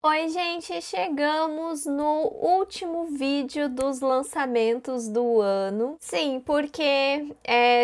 Oi, gente, chegamos no último vídeo dos lançamentos do ano. Sim, porque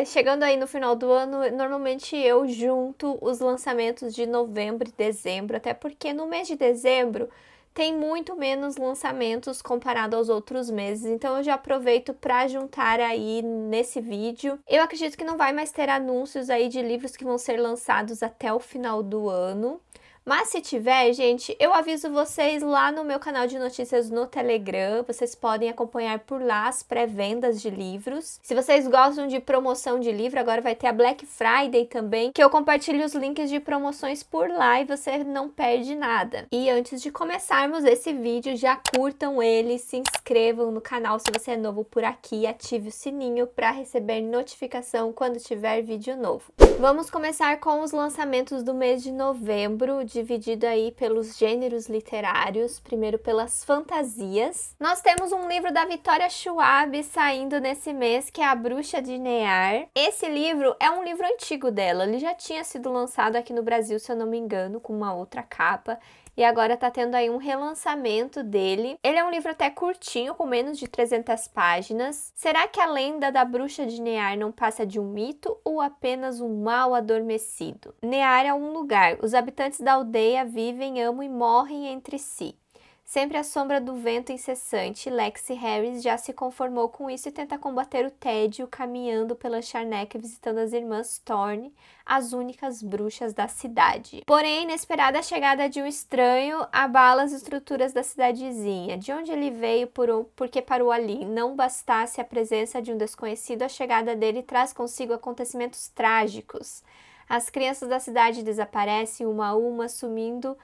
chegando aí no final do ano, normalmente eu junto os lançamentos de novembro e dezembro, até porque no mês de dezembro tem muito menos lançamentos comparado aos outros meses, então eu já aproveito para juntar aí nesse vídeo. Eu acredito que não vai mais ter anúncios aí de livros que vão ser lançados até o final do ano. Mas se tiver, gente, eu aviso vocês lá no meu canal de notícias no Telegram. Vocês podem acompanhar por lá as pré-vendas de livros. Se vocês gostam de promoção de livro, agora vai ter a Black Friday também, que eu compartilho os links de promoções por lá e você não perde nada. E antes de começarmos esse vídeo, já curtam ele, se inscrevam no canal se você é novo por aqui e ative o sininho para receber notificação quando tiver vídeo novo. Vamos começar com os lançamentos do mês de novembro, dividido aí pelos gêneros literários, primeiro pelas fantasias. Nós temos um livro da Vitória Schwab saindo nesse mês, que é A Bruxa de Near. Esse livro é um livro antigo dela, ele já tinha sido lançado aqui no Brasil, se eu não me engano, com uma outra capa. E agora tá tendo aí um relançamento dele. Ele é um livro até curtinho, com menos de 300 páginas. Será que a lenda da Bruxa de Near não passa de um mito ou apenas um mal adormecido? Near é um lugar. Os habitantes da aldeia vivem, amam e morrem entre si. Sempre à sombra do vento incessante, Lexi Harris já se conformou com isso e tenta combater o tédio caminhando pela Charneca visitando as irmãs Thorne, as únicas bruxas da cidade. Porém, a inesperada chegada de um estranho abala as estruturas da cidadezinha. De onde ele veio, por que parou ali? Não bastasse a presença de um desconhecido, a chegada dele traz consigo acontecimentos trágicos. As crianças da cidade desaparecem uma a uma, sumindo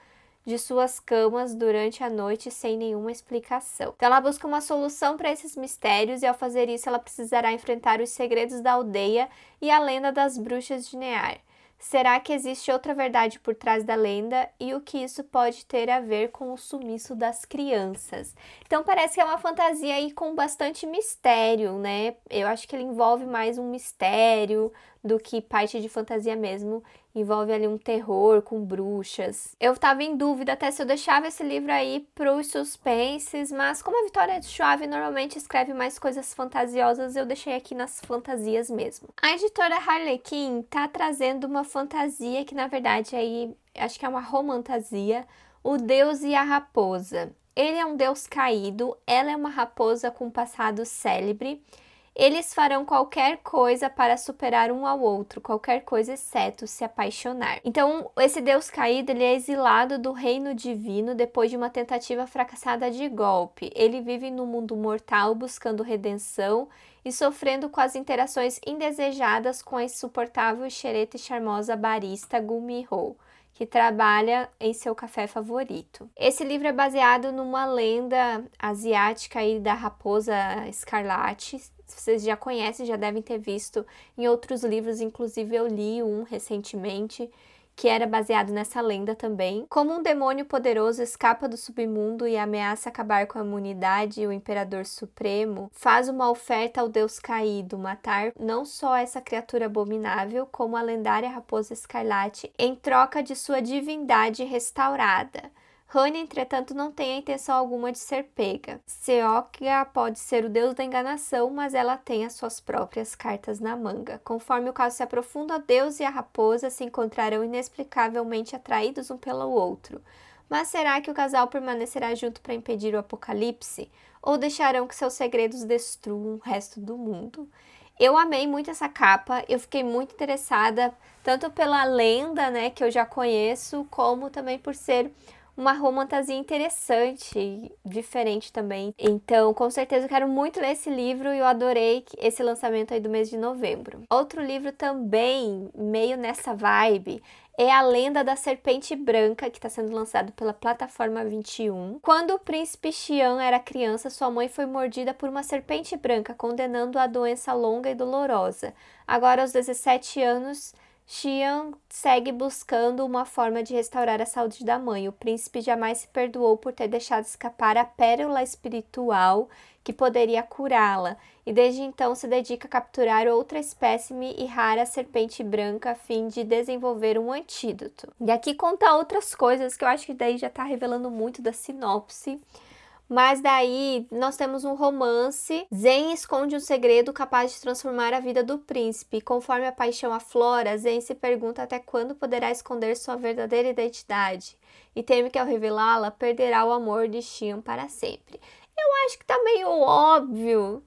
de suas camas durante a noite sem nenhuma explicação. Então ela busca uma solução para esses mistérios e ao fazer isso ela precisará enfrentar os segredos da aldeia e a lenda das bruxas de Near. Será que existe outra verdade por trás da lenda e o que isso pode ter a ver com o sumiço das crianças? Então parece que é uma fantasia aí com bastante mistério, né? Eu acho que ele envolve mais um mistério do que parte de fantasia mesmo. Envolve ali um terror com bruxas. Eu tava em dúvida até se eu deixava esse livro aí pros suspenses, mas como a Vitória Schwab normalmente escreve mais coisas fantasiosas, eu deixei aqui nas fantasias mesmo. A editora Harlequin tá trazendo uma fantasia que na verdade aí acho que é uma romantasia, O Deus e a Raposa. Ele é um deus caído, ela é uma raposa com passado célebre. Eles farão qualquer coisa para superar um ao outro, qualquer coisa exceto se apaixonar. Então, esse deus caído, ele é exilado do reino divino depois de uma tentativa fracassada de golpe. Ele vive no mundo mortal buscando redenção e sofrendo com as interações indesejadas com a insuportável xereta e charmosa barista Gumiho, que trabalha em seu café favorito. Esse livro é baseado numa lenda asiática aí da raposa escarlate. Vocês já conhecem, já devem ter visto em outros livros, inclusive eu li um recentemente que era baseado nessa lenda também. Como um demônio poderoso escapa do submundo e ameaça acabar com a humanidade, o Imperador Supremo faz uma oferta ao Deus caído, matar não só essa criatura abominável, como a lendária Raposa Escarlate, em troca de sua divindade restaurada. Rani, entretanto, não tem a intenção alguma de ser pega. Seokga pode ser o deus da enganação, mas ela tem as suas próprias cartas na manga. Conforme o caso se aprofunda, Deus e a raposa se encontrarão inexplicavelmente atraídos um pelo outro. Mas será que o casal permanecerá junto para impedir o apocalipse? Ou deixarão que seus segredos destruam o resto do mundo? Eu amei muito essa capa, eu fiquei muito interessada, tanto pela lenda, né, que eu já conheço, como também por ser uma romantasia interessante, diferente também. Então, com certeza, eu quero muito ler esse livro e eu adorei esse lançamento aí do mês de novembro. Outro livro também, meio nessa vibe, é A Lenda da Serpente Branca, que está sendo lançado pela Plataforma 21. Quando o príncipe Xian era criança, sua mãe foi mordida por uma serpente branca, condenando-a à doença longa e dolorosa. Agora, aos 17 anos, Xian segue buscando uma forma de restaurar a saúde da mãe. O príncipe jamais se perdoou por ter deixado escapar a pérola espiritual que poderia curá-la, e desde então se dedica a capturar outra espécime e rara serpente branca a fim de desenvolver um antídoto. E aqui conta outras coisas que eu acho que daí já tá revelando muito da sinopse. Mas daí nós temos um romance. Zen esconde um segredo capaz de transformar a vida do príncipe. Conforme a paixão aflora, Zen se pergunta até quando poderá esconder sua verdadeira identidade. E teme que ao revelá-la, perderá o amor de Xian para sempre. Eu acho que tá meio óbvio.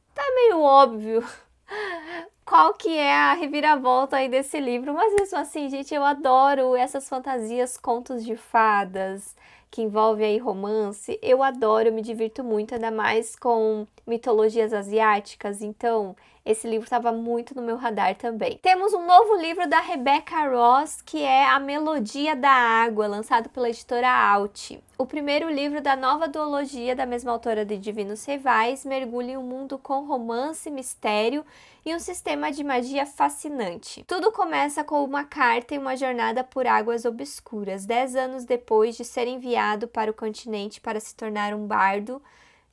Qual que é a reviravolta aí desse livro. Mas mesmo assim, gente, eu adoro essas fantasias, contos de fadas, que envolve aí romance. Eu adoro, eu me divirto muito, ainda mais com mitologias asiáticas, então esse livro estava muito no meu radar também. Temos um novo livro da Rebecca Ross, que é A Melodia da Água, lançado pela editora Alt. O primeiro livro da nova duologia da mesma autora de Divinos Rivais mergulha em um mundo com romance, mistério e um sistema de magia fascinante. Tudo começa com uma carta e uma jornada por águas obscuras. 10 anos depois de ser enviado para o continente para se tornar um bardo,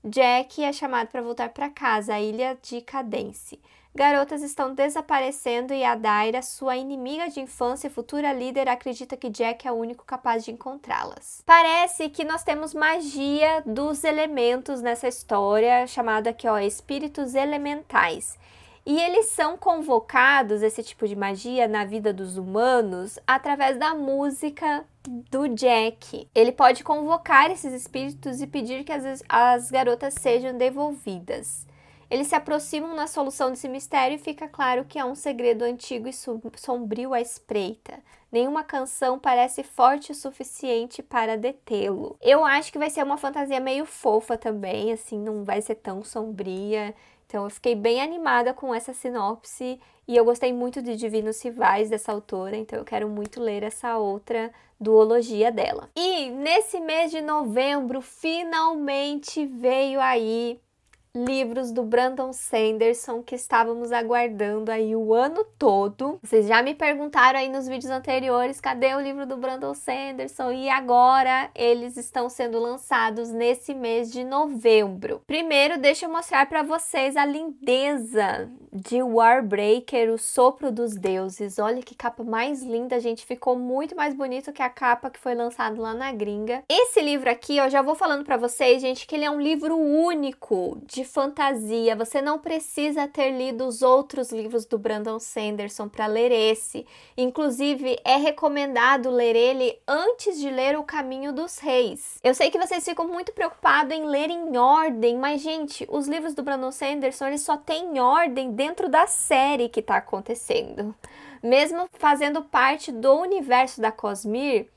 Jack é chamado para voltar para casa, a ilha de Cadence. Garotas estão desaparecendo e a Daira, sua inimiga de infância e futura líder, acredita que Jack é o único capaz de encontrá-las. Parece que nós temos magia dos elementos nessa história, chamada aqui, ó, espíritos elementais. E eles são convocados, esse tipo de magia, na vida dos humanos, através da música do Jack. Ele pode convocar esses espíritos e pedir que as garotas sejam devolvidas. Eles se aproximam na solução desse mistério e fica claro que há um segredo antigo e sombrio à espreita. Nenhuma canção parece forte o suficiente para detê-lo. Eu acho que vai ser uma fantasia meio fofa também, assim, não vai ser tão sombria. Então eu fiquei bem animada com essa sinopse e eu gostei muito de Divinos Rivais dessa autora, então eu quero muito ler essa outra duologia dela. E nesse mês de novembro, finalmente veio aí livros do Brandon Sanderson que estávamos aguardando aí o ano todo. Vocês já me perguntaram aí nos vídeos anteriores, cadê o livro do Brandon Sanderson? E agora eles estão sendo lançados nesse mês de novembro. Primeiro, deixa eu mostrar para vocês a lindeza de Warbreaker, o Sopro dos Deuses. Olha que capa mais linda, gente. Ficou muito mais bonito que a capa que foi lançada lá na gringa. Esse livro aqui, eu já vou falando para vocês, gente, que ele é um livro único de fantasia. Você não precisa ter lido os outros livros do Brandon Sanderson para ler esse. Inclusive, é recomendado ler ele antes de ler O Caminho dos Reis. Eu sei que vocês ficam muito preocupados em ler em ordem, mas, gente, os livros do Brandon Sanderson, eles só têm ordem dentro da série que está acontecendo. Mesmo fazendo parte do universo da Cosmere,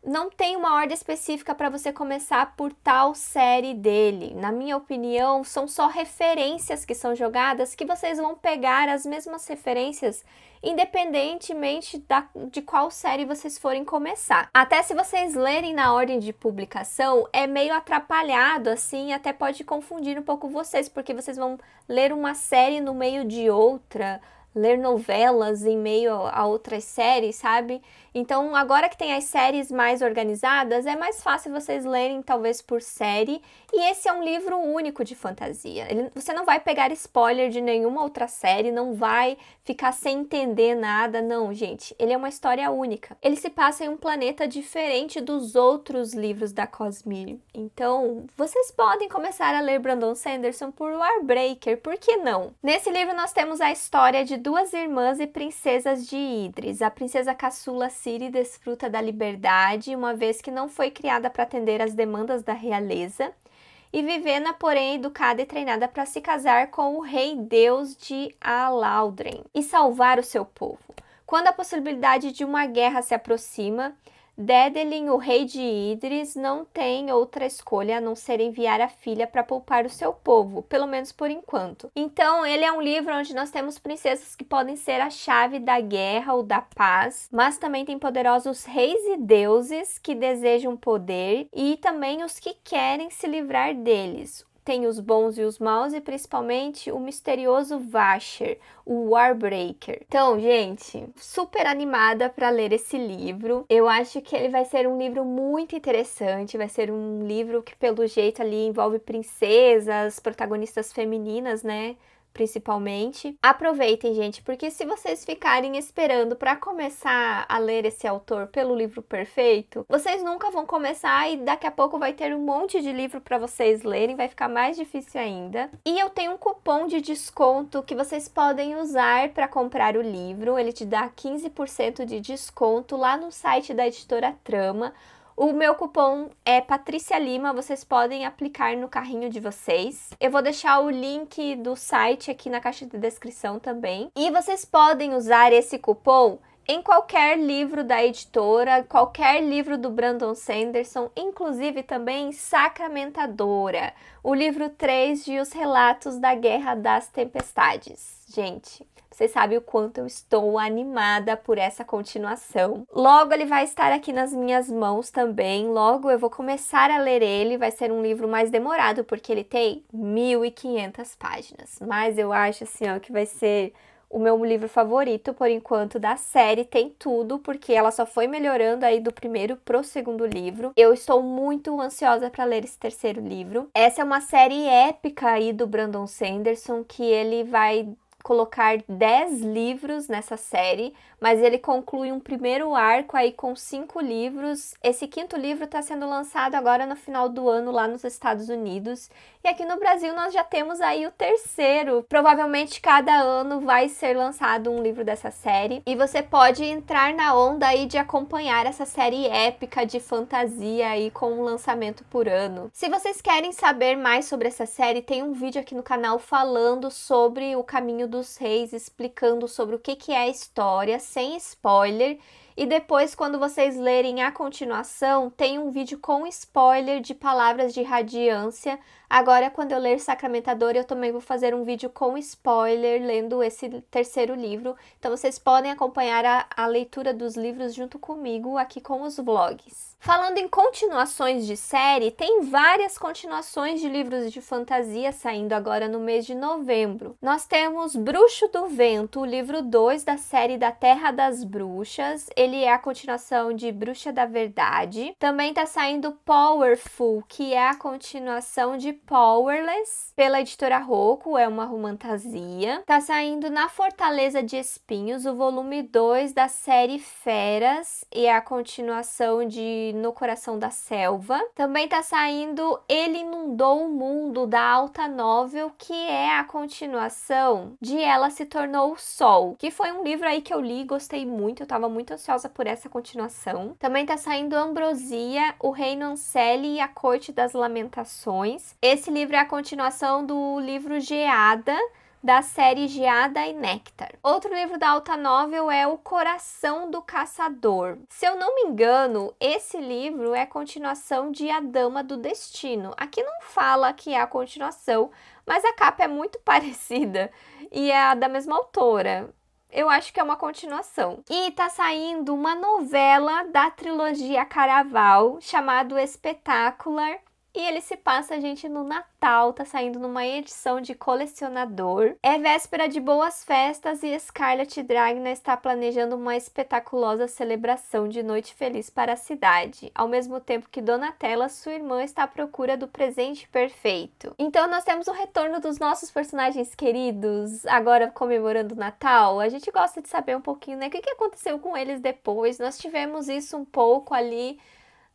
não tem uma ordem específica para você começar por tal série dele. Na minha opinião, são só referências que são jogadas que vocês vão pegar as mesmas referências independentemente de qual série vocês forem começar. Até se vocês lerem na ordem de publicação, é meio atrapalhado assim, até pode confundir um pouco vocês, porque vocês vão ler uma série no meio de outra, ler novelas em meio a outras séries, sabe? Então, agora que tem as séries mais organizadas, é mais fácil vocês lerem talvez por série. E esse é um livro único de fantasia. Você não vai pegar spoiler de nenhuma outra série, não vai ficar sem entender nada, não, gente. Ele é uma história única. Ele se passa em um planeta diferente dos outros livros da Cosmere. Então, vocês podem começar a ler Brandon Sanderson por Warbreaker, por que não? Nesse livro nós temos a história de duas irmãs e princesas de Idris. A princesa caçula Ciri desfruta da liberdade, uma vez que não foi criada para atender às demandas da realeza, e Vivena, porém, é educada e treinada para se casar com o rei deus de Alaudren e salvar o seu povo. Quando a possibilidade de uma guerra se aproxima, Dedelin, o rei de Idris, não tem outra escolha a não ser enviar a filha para poupar o seu povo, pelo menos por enquanto. Então, ele é um livro onde nós temos princesas que podem ser a chave da guerra ou da paz, mas também tem poderosos reis e deuses que desejam poder e também os que querem se livrar deles. tem os bons e os maus e principalmente o misterioso Vasher, o Warbreaker. Então, gente, super animada para ler esse livro. Eu acho que ele vai ser um livro muito interessante, vai ser um livro que pelo jeito ali envolve princesas, protagonistas femininas, né? Principalmente. Aproveitem, gente, porque se vocês ficarem esperando para começar a ler esse autor pelo livro perfeito, vocês nunca vão começar e daqui a pouco vai ter um monte de livro para vocês lerem, vai ficar mais difícil ainda. E eu tenho um cupom de desconto que vocês podem usar para comprar o livro, ele te dá 15% de desconto lá no site da editora Trama. O meu cupom é Patrícia Lima, vocês podem aplicar no carrinho de vocês. Eu vou deixar o link do site aqui na caixa de descrição também. E vocês podem usar esse cupom em qualquer livro da editora, qualquer livro do Brandon Sanderson, inclusive também Sacramentadora, o livro 3 de Os Relatos da Guerra das Tempestades. Gente, vocês sabem o quanto eu estou animada por essa continuação. Logo ele vai estar aqui nas minhas mãos também. Logo eu vou começar a ler ele. Vai ser um livro mais demorado, porque ele tem 1.500 páginas. Mas eu acho assim, ó, que vai ser o meu livro favorito, por enquanto, da série. Tem tudo, porque ela só foi melhorando aí do primeiro pro segundo livro. Eu estou muito ansiosa para ler esse terceiro livro. Essa é uma série épica aí do Brandon Sanderson, que ele vai colocar 10 livros nessa série, mas ele conclui um primeiro arco aí com 5 livros. Esse quinto livro está sendo lançado agora no final do ano lá nos Estados Unidos. E aqui no Brasil nós já temos aí o terceiro. Provavelmente cada ano vai ser lançado um livro dessa série. E você pode entrar na onda aí de acompanhar essa série épica de fantasia aí com um lançamento por ano. Se vocês querem saber mais sobre essa série, tem um vídeo aqui no canal falando sobre o Caminho dos Reis, explicando sobre o que é a história, sem spoiler. E depois, quando vocês lerem a continuação, tem um vídeo com spoiler de Palavras de Radiância. Agora, quando eu ler Sacramentador, eu também vou fazer um vídeo com spoiler, lendo esse terceiro livro. Então, vocês podem acompanhar a leitura dos livros junto comigo aqui com os vlogs. Falando em continuações de série, tem várias continuações de livros de fantasia saindo agora no mês de novembro. Nós temos Bruxo do Vento, o livro 2 da série da Terra das Bruxas. Ele é a continuação de Bruxa da Verdade. Também tá saindo Powerful, que é a continuação de Powerless, pela editora Rocco, é uma romantasia. Tá saindo Na Fortaleza de Espinhos, o volume 2 da série Feras, e é a continuação de No Coração da Selva. Também tá saindo Ele Inundou o Mundo, da Alta Novel, que é a continuação de Ela Se Tornou o Sol, que foi um livro aí que eu li e gostei muito, eu tava muito ansiosa por essa continuação. Também tá saindo Ambrosia, O Reino Anceli e a Corte das Lamentações. Esse livro é a continuação do livro Geada, da série Geada e Néctar. Outro livro da Alta Novel é O Coração do Caçador. Se eu não me engano, esse livro é a continuação de A Dama do Destino. Aqui não fala que é a continuação, mas a capa é muito parecida e é a da mesma autora. Eu acho que é uma continuação. E tá saindo uma novela da trilogia Caraval, chamado Espetacular. E ele se passa, gente, no Natal, tá saindo numa edição de colecionador. É véspera de boas festas e Scarlett Dragna está planejando uma espetaculosa celebração de noite feliz para a cidade, ao mesmo tempo que Donatella, sua irmã, está à procura do presente perfeito. Então nós temos o retorno dos nossos personagens queridos, agora comemorando o Natal. A gente gosta de saber um pouquinho, né, o que aconteceu com eles depois. Nós tivemos isso um pouco ali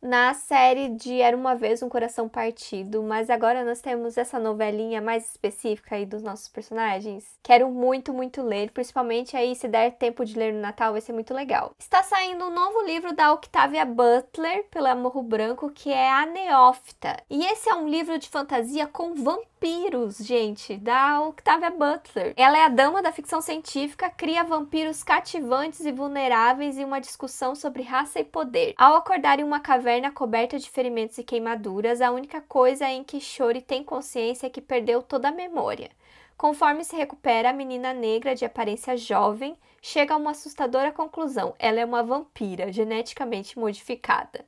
na série de Era Uma Vez um Coração Partido, mas agora nós temos essa novelinha mais específica aí dos nossos personagens. Quero muito, muito ler, principalmente aí se der tempo de ler no Natal, vai ser muito legal. Está saindo um novo livro da Octavia Butler, pela Morro Branco, que é A Neófita. E esse é um livro de fantasia com vampiros, gente, da Octavia Butler. Ela é a dama da ficção científica, cria vampiros cativantes e vulneráveis em uma discussão sobre raça e poder. Ao acordar em uma caverna coberta de ferimentos e queimaduras, a única coisa em que Shori tem consciência é que perdeu toda a memória. Conforme se recupera, a menina negra, de aparência jovem, chega a uma assustadora conclusão: ela é uma vampira, geneticamente modificada.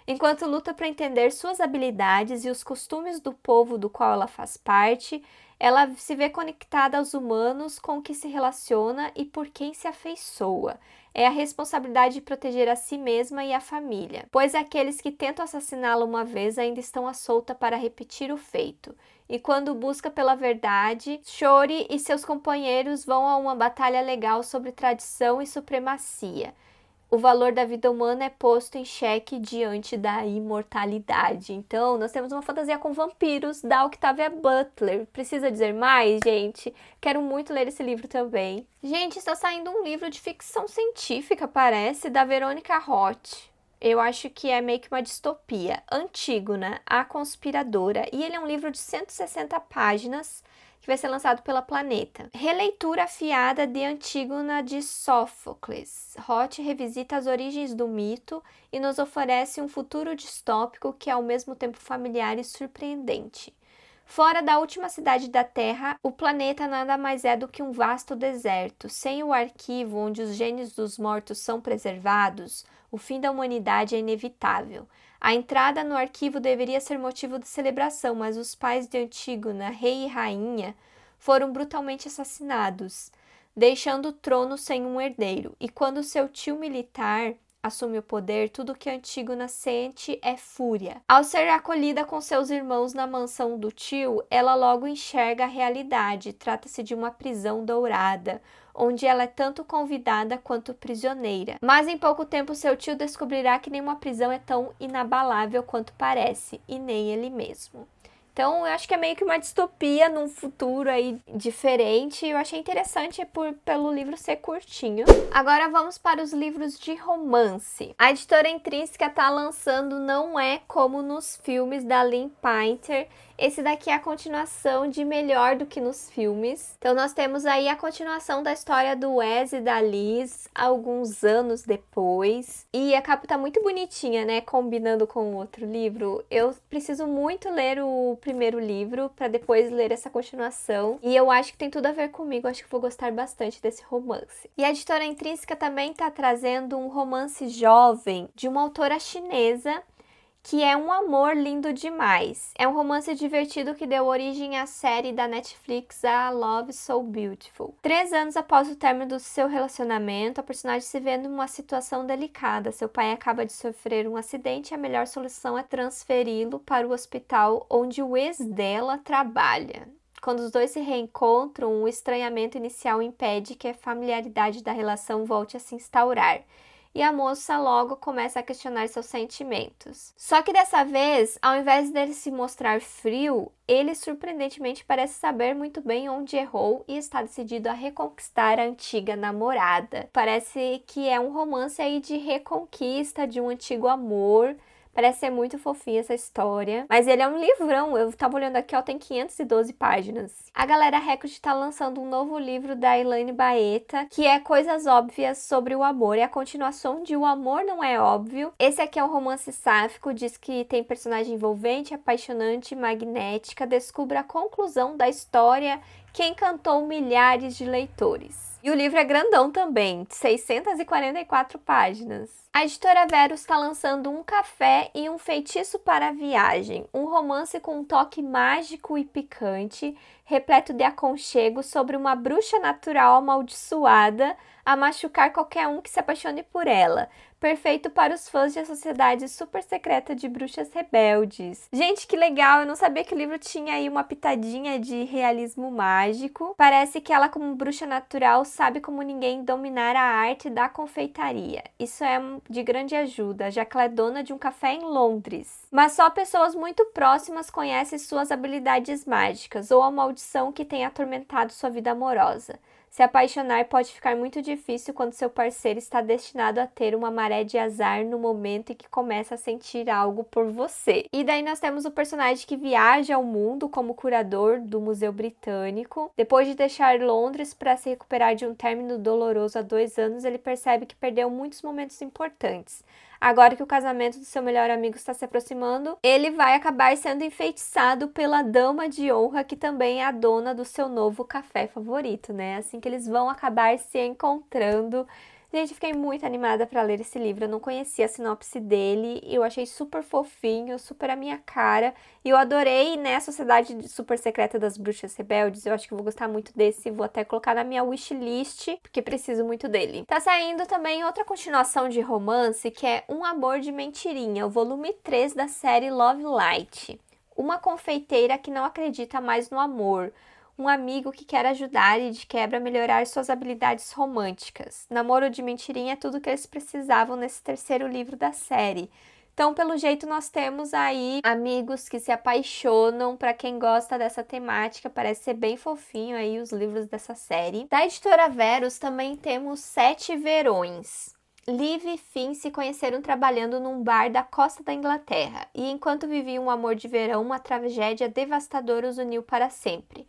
Enquanto luta para entender suas habilidades e os costumes do povo do qual ela faz parte, ela se vê conectada aos humanos com que se relaciona e por quem se afeiçoa. É a responsabilidade de proteger a si mesma e a família, pois aqueles que tentam assassiná-la uma vez ainda estão à solta para repetir o feito. E quando busca pela verdade, Shori e seus companheiros vão a uma batalha legal sobre tradição e supremacia. O valor da vida humana é posto em xeque diante da imortalidade. Então, nós temos uma fantasia com vampiros da Octavia Butler. Precisa dizer mais, gente? Quero muito ler esse livro também. Gente, está saindo um livro de ficção científica, parece, da Veronica Roth. Eu acho que é meio que uma distopia. Antígona, a Conspiradora. E ele é um livro de 160 páginas, que vai ser lançado pela Planeta. Releitura afiada de Antígona de Sófocles. Roth revisita as origens do mito e nos oferece um futuro distópico que é ao mesmo tempo familiar e surpreendente. Fora da última cidade da Terra, o planeta nada mais é do que um vasto deserto. Sem o arquivo onde os genes dos mortos são preservados, o fim da humanidade é inevitável. A entrada no arquivo deveria ser motivo de celebração, mas os pais de Antígona, rei e rainha, foram brutalmente assassinados, deixando o trono sem um herdeiro. E quando seu tio militar assume o poder, tudo que Antígona sente é fúria. Ao ser acolhida com seus irmãos na mansão do tio, ela logo enxerga a realidade. Trata-se de uma prisão dourada, onde ela é tanto convidada quanto prisioneira. Mas em pouco tempo seu tio descobrirá que nenhuma prisão é tão inabalável quanto parece, e nem ele mesmo. Então, eu acho que é meio que uma distopia num futuro aí diferente. Eu achei interessante pelo livro ser curtinho. Agora vamos para os livros de romance. A editora Intrínseca está lançando Não É Como nos Filmes, da Lynn Painter. Esse daqui é a continuação de Melhor do que nos Filmes. Então, nós temos aí a continuação da história do Wes e da Liz, alguns anos depois. E a capa tá muito bonitinha, né? Combinando com o outro livro. Eu preciso muito ler o primeiro livro para depois ler essa continuação. E eu acho que tem tudo a ver comigo. Acho que vou gostar bastante desse romance. E a editora Intrínseca também tá trazendo um romance jovem de uma autora chinesa, que é Um Amor Lindo Demais. É um romance divertido que deu origem à série da Netflix A Love So Beautiful. 3 anos após o término do seu relacionamento, a personagem se vê numa situação delicada. Seu pai acaba de sofrer um acidente e a melhor solução é transferi-lo para o hospital onde o ex dela trabalha. Quando os dois se reencontram, o estranhamento inicial impede que a familiaridade da relação volte a se instaurar. E a moça logo começa a questionar seus sentimentos. Só que dessa vez, ao invés dele se mostrar frio, ele surpreendentemente parece saber muito bem onde errou e está decidido a reconquistar a antiga namorada. Parece que é um romance aí de reconquista de um antigo amor. Parece ser muito fofinha essa história. Mas ele é um livrão. Eu tava olhando aqui, ó, tem 512 páginas. A Galera Record tá lançando um novo livro da Elaine Baeta, que é Coisas Óbvias sobre o Amor. É a continuação de O Amor Não É Óbvio. Esse aqui é um romance sáfico, diz que tem personagem envolvente, apaixonante, magnética. Descubra a conclusão da história que encantou milhares de leitores. E o livro é grandão também, 644 páginas. A editora Verus está lançando Um Café e um Feitiço para a Viagem, um romance com um toque mágico e picante, repleto de aconchego sobre uma bruxa natural amaldiçoada a machucar qualquer um que se apaixone por ela. Perfeito para os fãs de A Sociedade Super Secreta de Bruxas Rebeldes. Gente, que legal! Eu não sabia que o livro tinha aí uma pitadinha de realismo mágico. Parece que ela, como bruxa natural, sabe como ninguém dominar a arte da confeitaria. Isso é de grande ajuda, já que ela é dona de um café em Londres. Mas só pessoas muito próximas conhecem suas habilidades mágicas ou a maldição que tem atormentado sua vida amorosa. Se apaixonar pode ficar muito difícil quando seu parceiro está destinado a ter uma maré de azar no momento em que começa a sentir algo por você. E daí nós temos o personagem que viaja ao mundo como curador do Museu Britânico. Depois de deixar Londres para se recuperar de um término doloroso há 2 anos, ele percebe que perdeu muitos momentos importantes. Agora que o casamento do seu melhor amigo está se aproximando, ele vai acabar sendo enfeitiçado pela dama de honra, que também é a dona do seu novo café favorito, né? Assim que eles vão acabar se encontrando. Gente, fiquei muito animada pra ler esse livro. Eu não conhecia a sinopse dele. Eu achei super fofinho, super a minha cara. E eu adorei, né, a Sociedade Super Secreta das Bruxas Rebeldes. Eu acho que eu vou gostar muito desse. Vou até colocar na minha wishlist, porque preciso muito dele. Tá saindo também outra continuação de romance, que é Um Amor de Mentirinha, o volume 3 da série Love Light. Uma confeiteira que não acredita mais no amor. Um amigo que quer ajudar e de quebra melhorar suas habilidades românticas. Namoro de Mentirinha é tudo que eles precisavam nesse terceiro livro da série. Então, pelo jeito, nós temos aí amigos que se apaixonam. Para quem gosta dessa temática, parece ser bem fofinho aí os livros dessa série. Da editora Verus também temos 7 Verões. Liv e Finn se conheceram trabalhando num bar da costa da Inglaterra, e enquanto viviam um amor de verão, uma tragédia devastadora os uniu para sempre.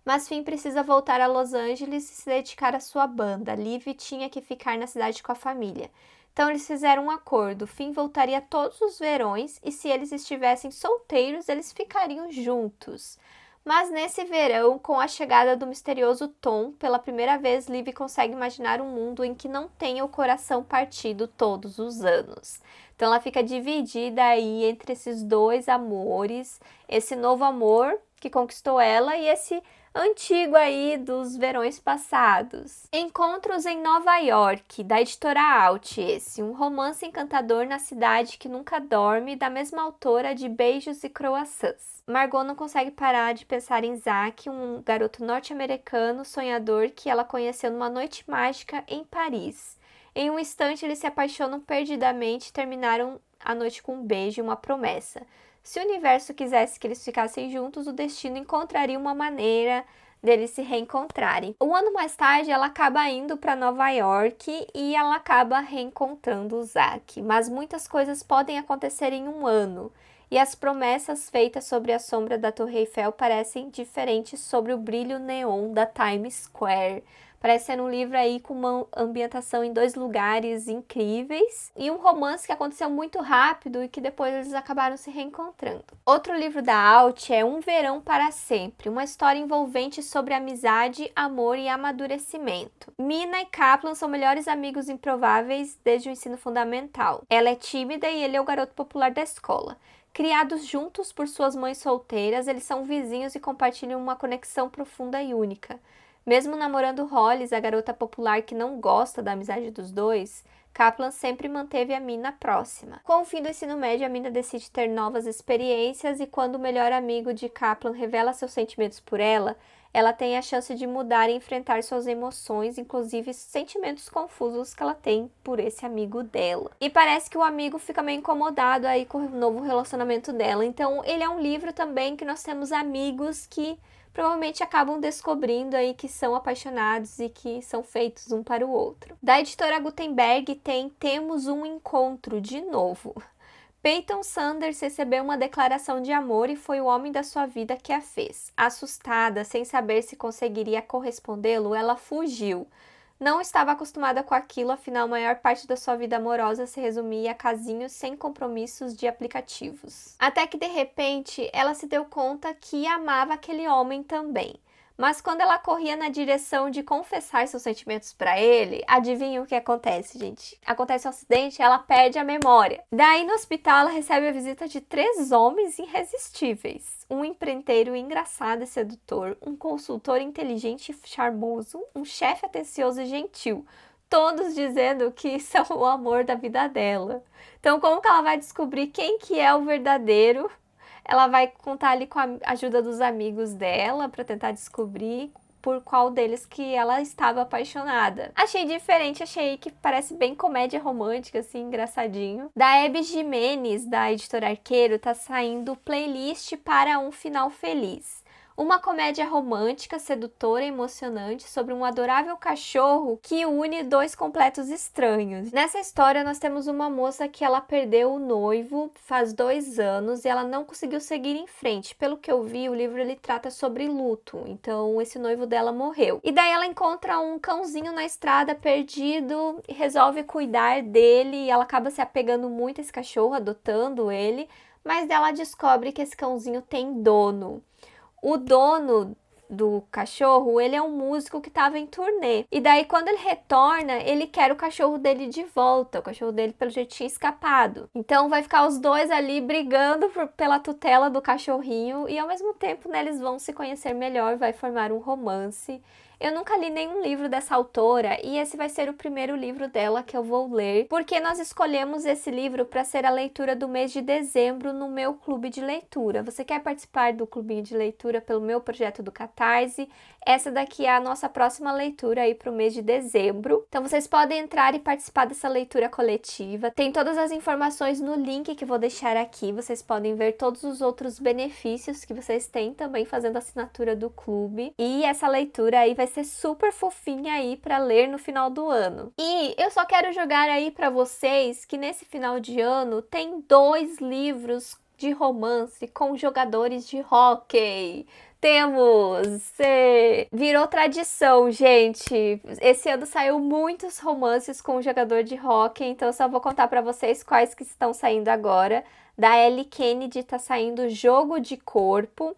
Mas Finn precisa voltar a Los Angeles e se dedicar à sua banda. Liv tinha que ficar na cidade com a família. Então eles fizeram um acordo. Finn voltaria todos os verões e se eles estivessem solteiros, eles ficariam juntos. Mas nesse verão, com a chegada do misterioso Tom, pela primeira vez Liv consegue imaginar um mundo em que não tenha o coração partido todos os anos. Então ela fica dividida aí entre esses dois amores, esse novo amor que conquistou ela e esse antigo aí dos verões passados. Encontros em Nova York, da editora Out, um romance encantador na cidade que nunca dorme, da mesma autora de Beijos e Croissants. Margot não consegue parar de pensar em Zack, um garoto norte-americano sonhador que ela conheceu numa noite mágica em Paris. Em um instante eles se apaixonam perdidamente e terminaram a noite com um beijo e uma promessa. Se o universo quisesse que eles ficassem juntos, o destino encontraria uma maneira deles se reencontrarem. Um ano mais tarde, ela acaba indo para Nova York e ela acaba reencontrando o Zack. Mas muitas coisas podem acontecer em um ano. E as promessas feitas sobre a sombra da Torre Eiffel parecem diferentes sobre o brilho neon da Times Square. Parece ser um livro aí com uma ambientação em 2 lugares incríveis e um romance que aconteceu muito rápido e que depois eles acabaram se reencontrando. Outro livro da Out é Um Verão para Sempre, uma história envolvente sobre amizade, amor e amadurecimento. Mina e Kaplan são melhores amigos improváveis desde o ensino fundamental. Ela é tímida e ele é o garoto popular da escola. Criados juntos por suas mães solteiras, eles são vizinhos e compartilham uma conexão profunda e única. Mesmo namorando Hollis, a garota popular que não gosta da amizade dos dois, Kaplan sempre manteve a Mina próxima. Com o fim do ensino médio, a Mina decide ter novas experiências e quando o melhor amigo de Kaplan revela seus sentimentos por ela, ela tem a chance de mudar e enfrentar suas emoções, inclusive sentimentos confusos que ela tem por esse amigo dela. E parece que o amigo fica meio incomodado aí com o novo relacionamento dela. Então, ele é um livro também que nós temos amigos que provavelmente acabam descobrindo aí que são apaixonados e que são feitos um para o outro. Da editora Gutenberg tem Temos um Encontro de novo. Peyton Sanders recebeu uma declaração de amor e foi o homem da sua vida que a fez. Assustada, sem saber se conseguiria correspondê-lo, ela fugiu. Não estava acostumada com aquilo, afinal a maior parte da sua vida amorosa se resumia a casinhos sem compromissos de aplicativos. Até que de repente ela se deu conta que amava aquele homem também. Mas quando ela corria na direção de confessar seus sentimentos para ele, adivinha o que acontece, gente? Acontece um acidente e ela perde a memória. Daí no hospital ela recebe a visita de 3 homens irresistíveis. Um empreiteiro engraçado e sedutor, um consultor inteligente e charmoso, um chefe atencioso e gentil. Todos dizendo que são o amor da vida dela. Então como que ela vai descobrir quem que é o verdadeiro? Ela vai contar ali com a ajuda dos amigos dela para tentar descobrir por qual deles que ela estava apaixonada. Achei diferente, achei que parece bem comédia romântica, assim, engraçadinho. Da Hebe Jimenez, da editora Arqueiro, tá saindo Playlist para um Final Feliz. Uma comédia romântica, sedutora e emocionante sobre um adorável cachorro que une 2 completos estranhos. Nessa história nós temos uma moça que ela perdeu o noivo faz 2 anos e ela não conseguiu seguir em frente. Pelo que eu vi, o livro ele trata sobre luto, então esse noivo dela morreu. E daí ela encontra um cãozinho na estrada perdido e resolve cuidar dele e ela acaba se apegando muito a esse cachorro, adotando ele, mas ela descobre que esse cãozinho tem dono. O dono do cachorro, ele é um músico que estava em turnê. E daí, quando ele retorna, ele quer o cachorro dele de volta. O cachorro dele, pelo jeito, tinha escapado. Então, vai ficar os dois ali brigando pela tutela do cachorrinho. E, ao mesmo tempo, né, eles vão se conhecer melhor, vai formar um romance. Eu nunca li nenhum livro dessa autora e esse vai ser o primeiro livro dela que eu vou ler, porque nós escolhemos esse livro para ser a leitura do mês de dezembro no meu clube de leitura. Você quer participar do clubinho de leitura pelo meu projeto do Catarse? Essa daqui é a nossa próxima leitura aí para o mês de dezembro. Então vocês podem entrar e participar dessa leitura coletiva. Tem todas as informações no link que vou deixar aqui. Vocês podem ver todos os outros benefícios que vocês têm também fazendo assinatura do clube. E essa leitura aí vai ser super fofinha aí para ler no final do ano. E eu só quero jogar aí para vocês que nesse final de ano tem 2 livros de romance com jogadores de hóquei. Temos! Virou tradição, gente. Esse ano saiu muitos romances com jogador de hóquei, então eu só vou contar para vocês quais que estão saindo agora. Da Ellie Kennedy tá saindo Jogo de Corpo.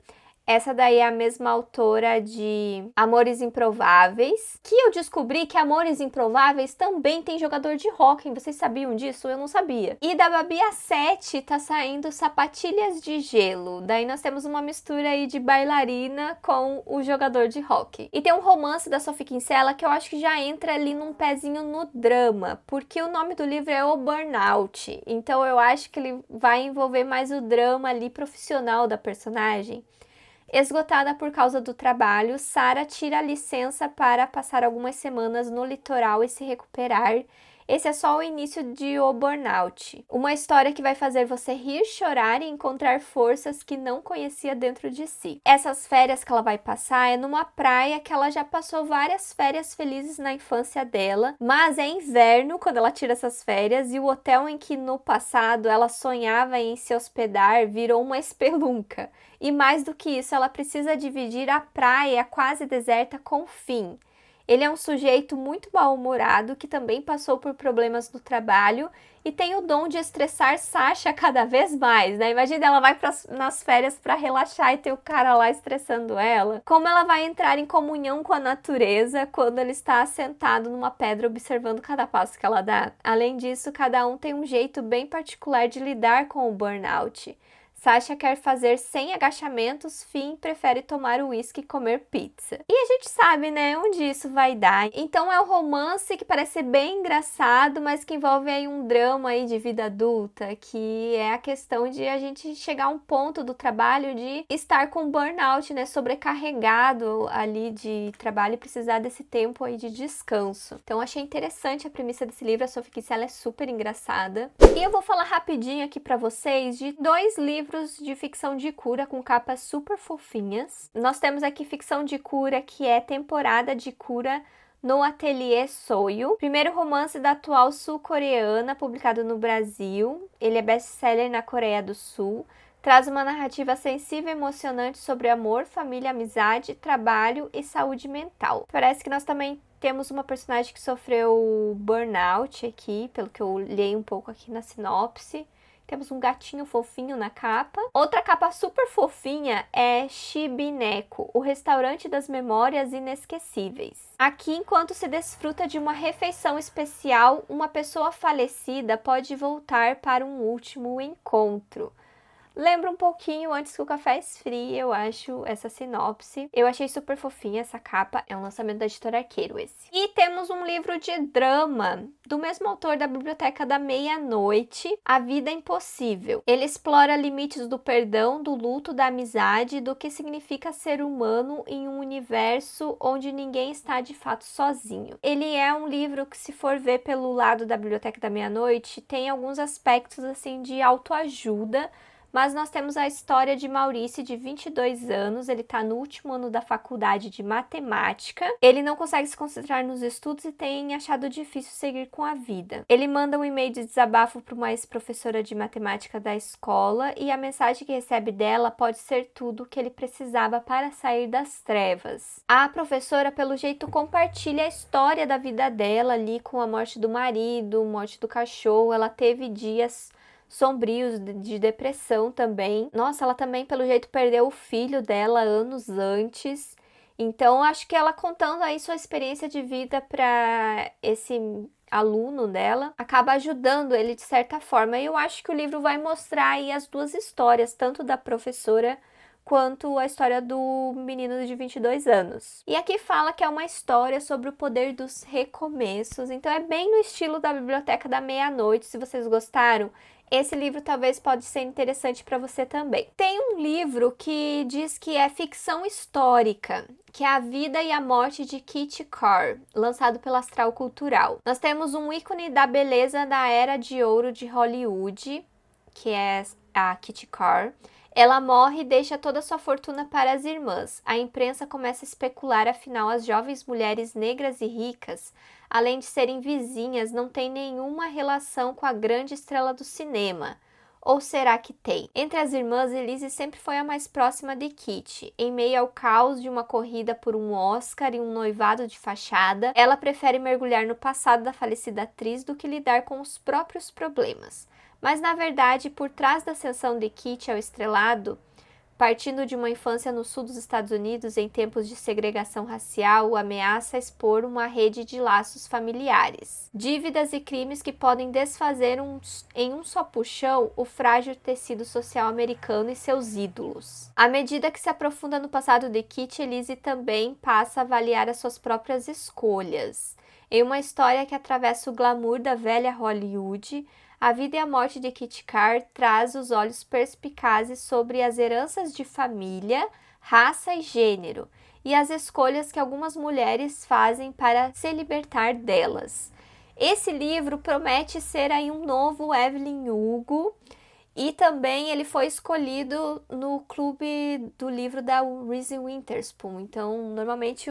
Essa daí é a mesma autora de Amores Improváveis, que eu descobri que Amores Improváveis também tem jogador de hóquei. Vocês sabiam disso? Eu não sabia. E da Babi Assete tá saindo Sapatilhas de Gelo. Daí nós temos uma mistura aí de bailarina com o jogador de hóquei. E tem um romance da Sophie Kinsella que eu acho que já entra ali num pezinho no drama, porque o nome do livro é O Burnout. Então eu acho que ele vai envolver mais o drama ali profissional da personagem. Esgotada por causa do trabalho, Sarah tira licença para passar algumas semanas no litoral e se recuperar. Esse é só o início de O Burnout. Uma história que vai fazer você rir, chorar e encontrar forças que não conhecia dentro de si. Essas férias que ela vai passar é numa praia que ela já passou várias férias felizes na infância dela, mas é inverno quando ela tira essas férias e o hotel em que no passado ela sonhava em se hospedar virou uma espelunca. E mais do que isso, ela precisa dividir a praia quase deserta com Finn. Ele é um sujeito muito mal-humorado que também passou por problemas no trabalho e tem o dom de estressar Sasha cada vez mais, né? Imagina, ela vai nas férias para relaxar e ter o cara lá estressando ela. Como ela vai entrar em comunhão com a natureza quando ele está sentado numa pedra observando cada passo que ela dá. Além disso, cada um tem um jeito bem particular de lidar com o burnout. Sasha quer fazer 100 agachamentos, Finn prefere tomar uísque e comer pizza. E a gente sabe, né, onde isso vai dar. Então é um romance que parece ser bem engraçado, mas que envolve aí um drama aí de vida adulta, que é a questão de a gente chegar a um ponto do trabalho de estar com burnout, né, sobrecarregado ali de trabalho e precisar desse tempo aí de descanso. Então achei interessante a premissa desse livro, a Sophie Kinsella é super engraçada. E eu vou falar rapidinho aqui pra vocês de 2 livros de ficção de cura com capas super fofinhas. Nós temos aqui ficção de cura que é Temporada de Cura no Ateliê Soyo. Primeiro romance da atual sul-coreana, publicado no Brasil. Ele é best-seller na Coreia do Sul. Traz uma narrativa sensível e emocionante sobre amor, família, amizade, trabalho e saúde mental. Parece que nós também temos uma personagem que sofreu burnout aqui, pelo que eu li um pouco aqui na sinopse. Temos um gatinho fofinho na capa. Outra capa super fofinha é Shibineko, o restaurante das memórias inesquecíveis. Aqui, enquanto se desfruta de uma refeição especial, uma pessoa falecida pode voltar para um último encontro. Lembra um pouquinho Antes que o Café Esfrie, eu acho, essa sinopse. Eu achei super fofinha essa capa. É um lançamento da editora Arqueiro esse. E temos um livro de drama do mesmo autor da Biblioteca da Meia-Noite, A Vida Impossível. Ele explora limites do perdão, do luto, da amizade, do que significa ser humano em um universo onde ninguém está de fato sozinho. Ele é um livro que, se for ver pelo lado da Biblioteca da Meia-Noite, tem alguns aspectos assim de autoajuda. Mas nós temos a história de Maurício, de 22 anos, ele está no último ano da faculdade de matemática. Ele não consegue se concentrar nos estudos e tem achado difícil seguir com a vida. Ele manda um e-mail de desabafo para uma ex-professora de matemática da escola e a mensagem que recebe dela pode ser tudo o que ele precisava para sair das trevas. A professora, pelo jeito, compartilha a história da vida dela ali com a morte do marido, morte do cachorro. Ela teve dias sombrios de depressão também. Nossa, ela também, pelo jeito, perdeu o filho dela anos antes. Então, acho que ela contando aí sua experiência de vida para esse aluno dela, acaba ajudando ele de certa forma. E eu acho que o livro vai mostrar aí as duas histórias, tanto da professora quanto a história do menino de 22 anos. E aqui fala que é uma história sobre o poder dos recomeços, então é bem no estilo da Biblioteca da Meia-Noite. Se vocês gostaram, esse livro talvez pode ser interessante para você também. Tem um livro que diz que é ficção histórica, que é A Vida e a Morte de Kitty Carr, lançado pela Astral Cultural. Nós temos um ícone da beleza da Era de Ouro de Hollywood, que é a Kitty Carr. Ela morre e deixa toda sua fortuna para as irmãs. A imprensa começa a especular, afinal, as jovens mulheres negras e ricas, além de serem vizinhas, não têm nenhuma relação com a grande estrela do cinema. Ou será que tem? Entre as irmãs, Elise sempre foi a mais próxima de Kitty. Em meio ao caos de uma corrida por um Oscar e um noivado de fachada, ela prefere mergulhar no passado da falecida atriz do que lidar com os próprios problemas. Mas, na verdade, por trás da ascensão de Kitty ao estrelado, partindo de uma infância no sul dos Estados Unidos em tempos de segregação racial, ameaça expor uma rede de laços familiares, dívidas e crimes que podem desfazer em um só puxão o frágil tecido social americano e seus ídolos. À medida que se aprofunda no passado de Kitty, Elise também passa a avaliar as suas próprias escolhas. Em uma história que atravessa o glamour da velha Hollywood, A Vida e a Morte de Kitty Carr traz os olhos perspicazes sobre as heranças de família, raça e gênero, e as escolhas que algumas mulheres fazem para se libertar delas. Esse livro promete ser aí um novo Evelyn Hugo, e também ele foi escolhido no clube do livro da Reese Witherspoon. Então, normalmente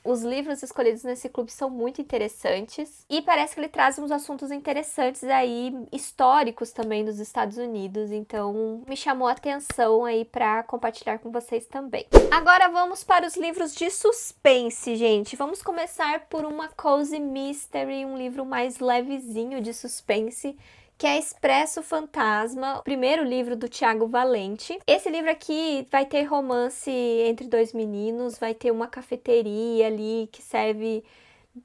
os livros escolhidos nesse clube são muito interessantes e parece que ele traz uns assuntos interessantes aí, históricos também dos Estados Unidos, então me chamou a atenção aí para compartilhar com vocês também. Agora vamos para os livros de suspense, gente. Vamos começar por uma Cozy Mystery, um livro mais levezinho de suspense, que é Expresso Fantasma, o primeiro livro do Tiago Valente. Esse livro aqui vai ter romance entre dois meninos, vai ter uma cafeteria ali que serve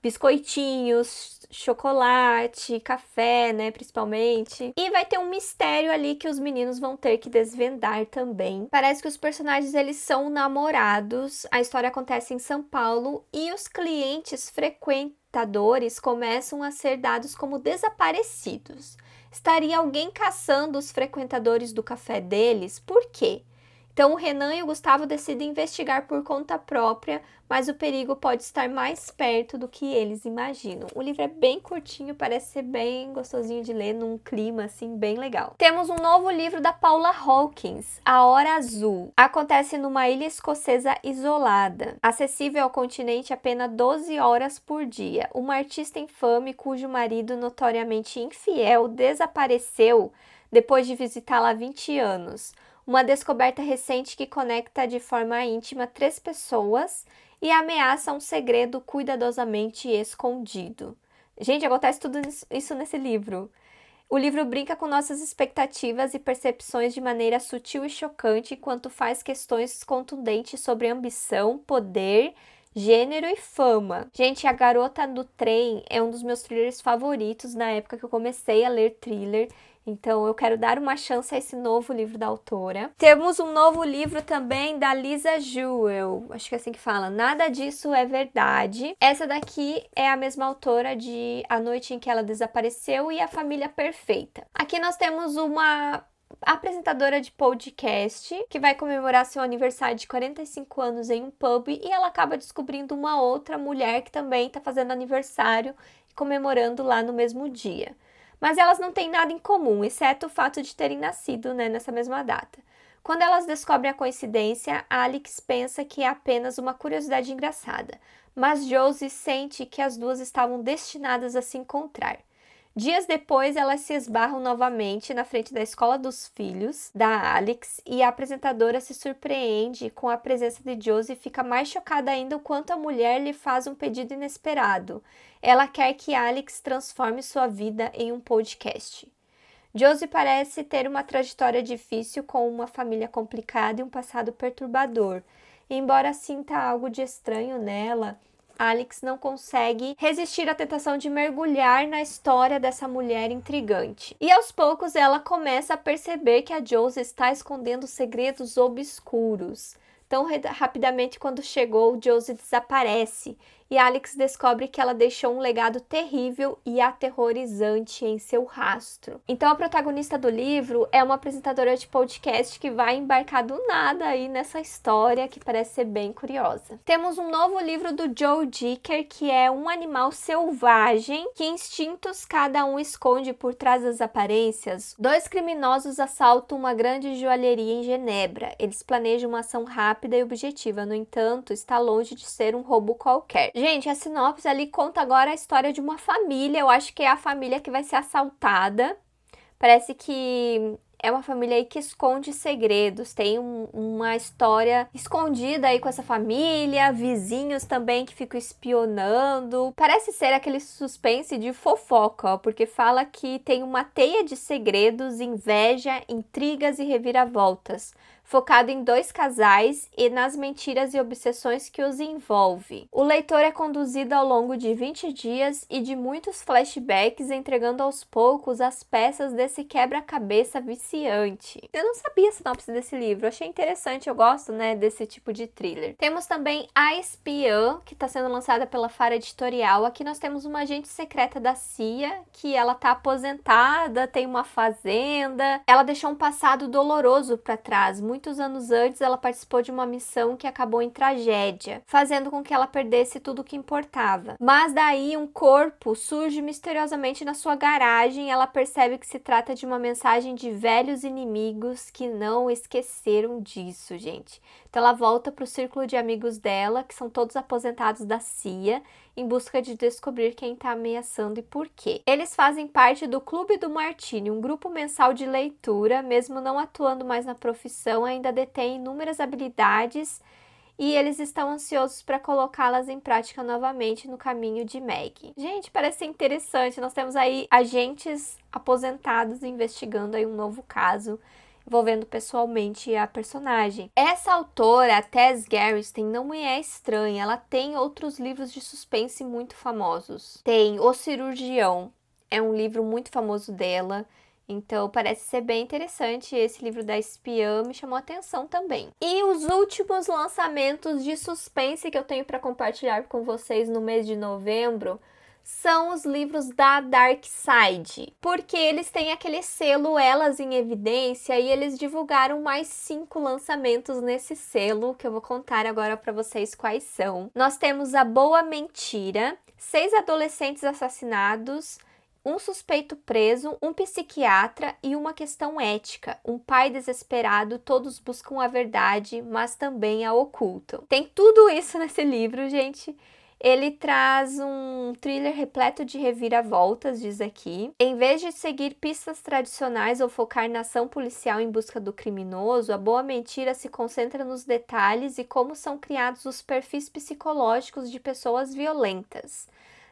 biscoitinhos, chocolate, café, né, principalmente. E vai ter um mistério ali que os meninos vão ter que desvendar também. Parece que os personagens, eles são namorados, a história acontece em São Paulo e os clientes frequentadores começam a ser dados como desaparecidos. Estaria alguém caçando os frequentadores do café deles? Por quê? Então, o Renan e o Gustavo decidem investigar por conta própria, mas o perigo pode estar mais perto do que eles imaginam. O livro é bem curtinho, parece ser bem gostosinho de ler, num clima assim bem legal. Temos um novo livro da Paula Hawkins, A Hora Azul. Acontece numa ilha escocesa isolada, acessível ao continente apenas 12 horas por dia. Uma artista infame cujo marido, notoriamente infiel, desapareceu depois de visitá-la há 20 anos. Uma descoberta recente que conecta de forma íntima 3 pessoas e ameaça um segredo cuidadosamente escondido. Gente, acontece tudo isso nesse livro. O livro brinca com nossas expectativas e percepções de maneira sutil e chocante, enquanto faz questões contundentes sobre ambição, poder, gênero e fama. Gente, A Garota do Trem é um dos meus thrillers favoritos na época que eu comecei a ler thriller. Então, eu quero dar uma chance a esse novo livro da autora. Temos um novo livro também da Lisa Jewell, acho que é assim que fala, Nada Disso é Verdade. Essa daqui é a mesma autora de A Noite em que Ela Desapareceu e A Família Perfeita. Aqui nós temos uma apresentadora de podcast que vai comemorar seu aniversário de 45 anos em um pub e ela acaba descobrindo uma outra mulher que também está fazendo aniversário e comemorando lá no mesmo dia. Mas elas não têm nada em comum, exceto o fato de terem nascido, né, nessa mesma data. Quando elas descobrem a coincidência, Alex pensa que é apenas uma curiosidade engraçada, mas Josie sente que as duas estavam destinadas a se encontrar. Dias depois, elas se esbarram novamente na frente da escola dos filhos da Alex e a apresentadora se surpreende com a presença de Josie e fica mais chocada ainda o quanto a mulher lhe faz um pedido inesperado. Ela quer que Alex transforme sua vida em um podcast. Josie parece ter uma trajetória difícil com uma família complicada e um passado perturbador. e embora sinta algo de estranho nela, Alex não consegue resistir à tentação de mergulhar na história dessa mulher intrigante. E aos poucos ela começa a perceber que a Josie está escondendo segredos obscuros. Tão rapidamente quando chegou, Josie desaparece e Alex descobre que ela deixou um legado terrível e aterrorizante em seu rastro. Então a protagonista do livro é uma apresentadora de podcast que vai embarcar do nada aí nessa história que parece ser bem curiosa. Temos um novo livro do Joe Dicker, que é um animal selvagem, que instintos cada um esconde por trás das aparências. Dois criminosos assaltam uma grande joalheria em Genebra. Eles planejam uma ação rápida e objetiva, no entanto, está longe de ser um roubo qualquer. Gente, a sinopse ali conta agora a história de uma família. Eu acho que é a família que vai ser assaltada. Parece que é uma família aí que esconde segredos. Tem uma história escondida aí com essa família. Vizinhos também que ficam espionando. Parece ser aquele suspense de fofoca, ó, porque fala que tem uma teia de segredos, inveja, intrigas e reviravoltas, focado em dois casais e nas mentiras e obsessões que os envolve. O leitor é conduzido ao longo de 20 dias e de muitos flashbacks, entregando aos poucos as peças desse quebra-cabeça viciante. Eu não sabia a sinopse desse livro, achei interessante, eu gosto, né, desse tipo de thriller. Temos também A Espiã, que está sendo lançada pela Fara Editorial. Aqui nós temos uma agente secreta da CIA, que ela tá aposentada, tem uma fazenda, ela deixou um passado doloroso para trás. Muitos anos antes, ela participou de uma missão que acabou em tragédia, fazendo com que ela perdesse tudo o que importava. Mas daí, um corpo surge misteriosamente na sua garagem e ela percebe que se trata de uma mensagem de velhos inimigos que não esqueceram disso, gente. Então ela volta para o círculo de amigos dela, que são todos aposentados da CIA, em busca de descobrir quem está ameaçando e por quê. Eles fazem parte do Clube do Martini, um grupo mensal de leitura. Mesmo não atuando mais na profissão, ainda detém inúmeras habilidades e eles estão ansiosos para colocá-las em prática novamente no caminho de Meg. Gente, parece ser interessante. Nós temos aí agentes aposentados investigando aí um novo caso envolvendo pessoalmente a personagem. Essa autora, a Tess Gerritsen, não é estranha. Ela tem outros livros de suspense muito famosos. Tem O Cirurgião, é um livro muito famoso dela. Então, parece ser bem interessante. Esse livro da espiã me chamou a atenção também. E os últimos lançamentos de suspense que eu tenho para compartilhar com vocês no mês de novembro são os livros da Dark Side, porque eles têm aquele selo Elas em Evidência e eles divulgaram mais 5 lançamentos nesse selo, que eu vou contar agora para vocês quais são. Nós temos A Boa Mentira, 6 adolescentes assassinados, um suspeito preso, um psiquiatra e uma questão ética. Um pai desesperado, todos buscam a verdade, mas também a ocultam. Tem tudo isso nesse livro, gente. Ele traz um thriller repleto de reviravoltas, diz aqui. Em vez de seguir pistas tradicionais ou focar na ação policial em busca do criminoso, A Boa Mentira se concentra nos detalhes e como são criados os perfis psicológicos de pessoas violentas.